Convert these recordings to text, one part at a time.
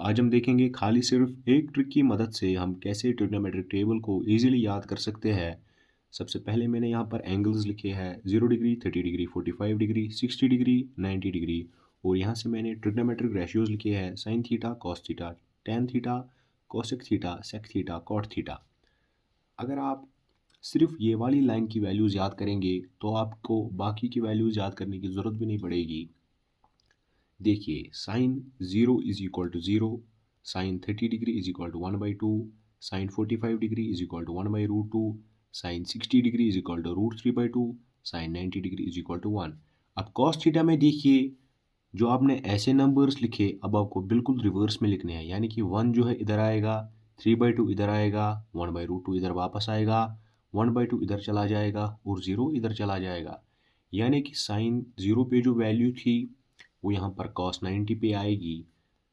आज हम देखेंगे खाली सिर्फ एक ट्रिक की मदद से हम कैसे ट्रिग्नोमेट्रिक टेबल को इजीली याद कर सकते हैं। सबसे पहले मैंने यहाँ पर एंगल्स लिखे हैं 0 degree, 30 degree, 45 degree, 60 degree, 90 degree. और यहाँ से मैंने ट्रिग्नोमेट्रिक रेशियोज लिखे हैं sine theta, cos theta, tan theta, cosec theta, sec theta, cot theta. अगर आप सिर्फ ये वाली लाइन की वैल्यूज़ याद करेंगे तो आपको बाकी की वैल्यूज़ याद करने की ज़रूरत भी नहीं पड़ेगी। देखिए sine 0 is equal to 0, sine 30 degree is equal to 1/2, sine 45 degree is equal to 1/√2, sine 60 degree is equal to √3/2, sine 90 degree is equal to 1। अब कॉस थीटा में देखिए जो आपने ऐसे नंबर्स लिखे अब आपको बिल्कुल रिवर्स में लिखने हैं, यानी कि 1 जो है इधर आएगा, 3/2 इधर आएगा, 1/√2 इधर वापस आएगा, 1/2 इधर चला जाएगा और 0 इधर चला जाएगा। यानी कि साइन 0 पे जो वैल्यू थी वो यहाँ पर cos 90 पे आएगी,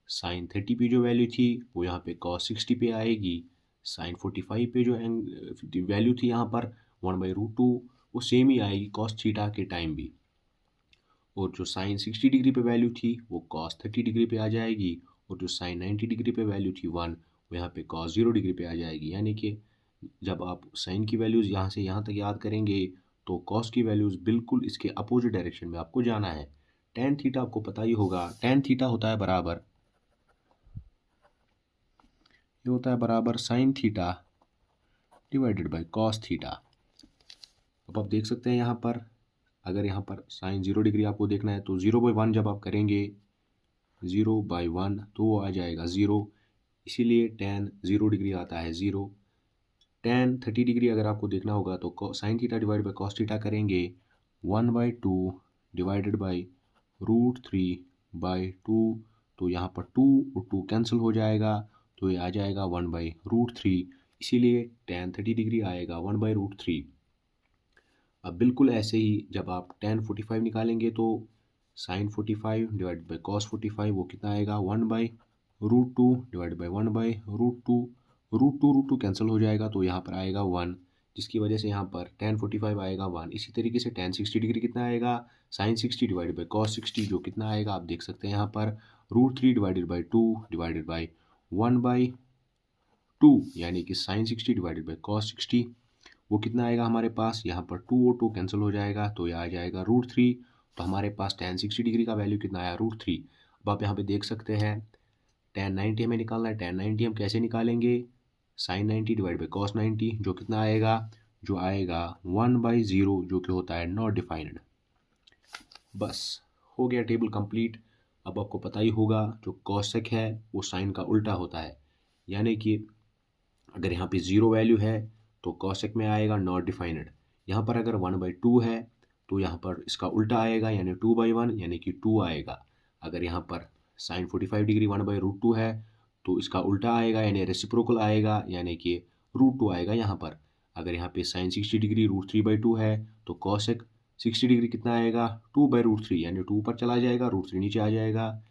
साइन 30 पे जो वैल्यू थी वो यहाँ पे cos 60 पे आएगी, साइन 45 पे जो वैल्यू थी यहाँ पर 1/√2 वो सेम ही आएगी cos थीटा के टाइम भी। और जो साइन 60 डिग्री पे वैल्यू थी वो cos 30 डिग्री पे आ जाएगी, और जो साइन 90 डिग्री पे वैल्यू थी 1 वो यहाँ पे cos 0 डिग्री पे आ जाएगी। यानी कि जब आप साइन की वैल्यूज़ यहाँ से यहाँ तक याद करेंगे तो cos की वैल्यूज़ बिल्कुल इसके अपोजिट डायरेक्शन में आपको जाना है। टेन थीटा आपको पता ही होगा, टेन थीटा होता है बराबर, ये होता है बराबर sine theta divided by cos theta. अब आप देख सकते हैं यहाँ पर अगर यहाँ पर साइन 0 डिग्री आपको देखना है तो 0/1 जब आप करेंगे 0/1 तो वो आ जाएगा 0, इसीलिए टेन 0 डिग्री आता है 0। टेन 30 डिग्री अगर आपको देखना होगा तो sign theta divide by cos theta करेंगे 1/2 डिवाइडेड बाई √3/2, तो यहाँ पर 2 और 2 कैंसिल हो जाएगा तो ये आ जाएगा 1/√3, इसीलिए टेन 30 डिग्री आएगा 1/√3। अब बिल्कुल ऐसे ही जब आप टेन 45 निकालेंगे तो साइन 45 डिवाइड बाई कॉस 45 वो कितना आएगा 1/√2 डिवाइड बाई 1/√2, √2 कैंसिल हो जाएगा तो यहाँ पर आएगा 1, जिसकी वजह से यहाँ पर टेन 45 आएगा 1। इसी तरीके से टेन 60 डिग्री कितना आएगा साइन 60 डिवाइडेड बाई कॉस 60, जो कितना आएगा आप देख सकते हैं यहाँ पर √3 डिवाइडेड बाई 2 डिवाइडेड बाई 1/2, यानी कि साइन 60 डिवाइडेड बाई कॉस 60 वो कितना आएगा हमारे पास यहाँ पर 2 और 2 कैंसिल हो जाएगा तो यह आ जाएगा √3। तो हमारे पास टेन 60 डिग्री का वैल्यू कितना आया √3। अब आप यहाँ पे देख सकते हैं टेन 90 हमें निकालना है, टेन 90 हम कैसे निकालेंगे साइन 90 डिवाइड बाई कॉस 90, जो कितना आएगा जो आएगा 1/0, जो कि होता है नॉट डिफाइंड। बस हो गया टेबल कंप्लीट। अब आपको पता ही होगा जो कॉसेक है वो साइन का उल्टा होता है, यानी कि अगर यहाँ पे 0 वैल्यू है तो कॉसेक में आएगा नॉट डिफाइंड। यहाँ पर अगर 1/2 है तो यहाँ पर इसका उल्टा आएगा यानी 2/1 यानी कि 2 आएगा। अगर यहाँ पर साइन 45 डिग्री 1/√2 है तो इसका उल्टा आएगा यानी रेसिप्रोकल आएगा यानी कि √2 आएगा यहाँ पर। अगर यहाँ पे साइन 60 डिग्री √3/2 है तो कॉसेक 60 डिग्री कितना आएगा 2/√3 यानी 2 ऊपर चला जाएगा, √3 नीचे आ जाएगा।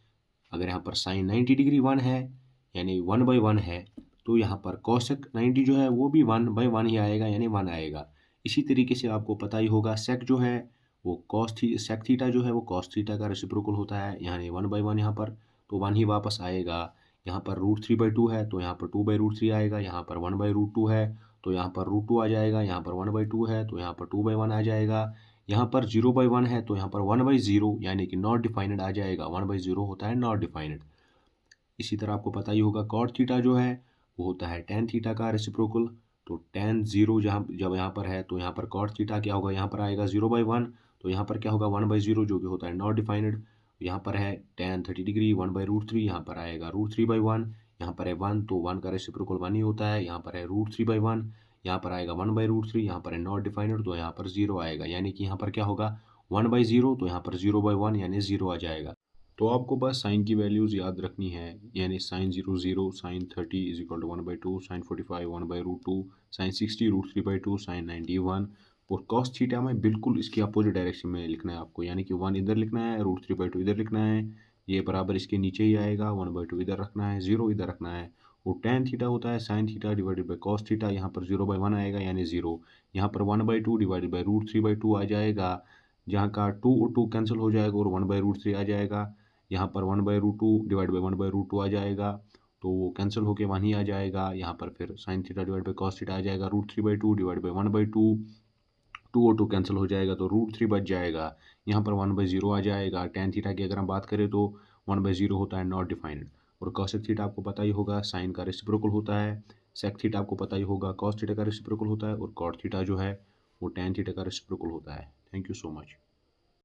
अगर यहाँ पर साइन 90 डिग्री 1 है यानी 1/1 है तो यहाँ पर कॉसेक 90 जो है वो भी 1/1 ही आएगा यानी 1 आएगा। इसी तरीके से आपको पता ही होगा सेक जो है वो सेक थीटा जो है वो कॉस थीटा का रेसिप्रोकल होता है, यानी 1/1 यहाँ पर तो 1 ही वापस आएगा। यहाँ पर √3/2 है तो यहाँ पर 2/√3 आएगा, यहाँ पर 1/√2 है तो यहाँ पर √2 आ जाएगा, यहाँ पर 1/2 है तो यहाँ पर 2/1 आ जाएगा, यहाँ पर 0/1 है तो यहाँ पर 1/0 यानी कि नॉट डिफाइंड आ जाएगा। 1/0 होता है नॉट डिफाइंड। इसी तरह आपको पता ही होगा कॉट थीटा जो है वो होता है टेन थीटा का रेसिप्रोकल। तो टेन 0 जहाँ जब यहाँ पर है तो यहाँ पर कॉट थीटा क्या होगा यहाँ पर आएगा 0/1, तो यहाँ पर क्या होगा 1/0 जो कि होता है नॉट डिफाइंड। यहाँ पर है टेन 30 डिग्री 1/√3, यहाँ पर आएगा √3/1, यहाँ पर है 1 तो 1 का रेसिप्रोकल 1 ही होता है, यहाँ पर है √3/1, यहाँ पर आएगा 1/√3, यहाँ पर है नॉट डिफाइंड तो यहाँ पर 0 आएगा, यानी कि यहाँ पर क्या होगा 1/0 तो यहाँ पर 0/1 यानी 0 आ जाएगा। तो आपको बस साइन की वैल्यूज़ याद रखनी है, यानी sine 0 0, sine 30 is equal to 1/2, sine 45 1/√2, sine 60 √3/2, sine 90 1। और कॉस थीटा में बिल्कुल इसकी अपोजिट डायरेक्शन में लिखना है आपको, यानी कि 1 इधर लिखना है, √3/2 इधर लिखना है, ये बराबर इसके नीचे ही आएगा, 1/2 इधर रखना है, 0 इधर रखना है। और टेन थीटा होता है sine theta divided by cos theta, यहाँ पर 0/1 आएगा यानी 0, यहाँ पर 1/2 डिवाइडेड बाई √3/2 आ जाएगा, जहाँ का 2 और 2 कैंसिल हो जाएगा और 1/√3 आ जाएगा, यहाँ पर 1/√2 डिवाइड बाई 1/√2 आ जाएगा, तो वो कैंसिल होके 1 ही आ जाएगा। यहाँ पर फिर sine theta divide by cos theta आ जाएगा, √3/2 डिवाइड बाई 1/2, 2 और 2 कैंसिल हो जाएगा तो √3 बच जाएगा। यहाँ पर 1/0 आ जाएगा। tan थीटा की अगर हम बात करें तो 1/0 होता है, नॉट डिफाइंड। और कॉसेक थीटा आपको पता ही होगा, साइन का रेसिप्रोकल होता है। सेक थीटा आपको पता ही होगा, कॉस थीटा का रेसिप्रोकल होता है। और कॉट थीटा जो है वो tan थीटा का रेसिप्रोकल होता है। Thank you so much.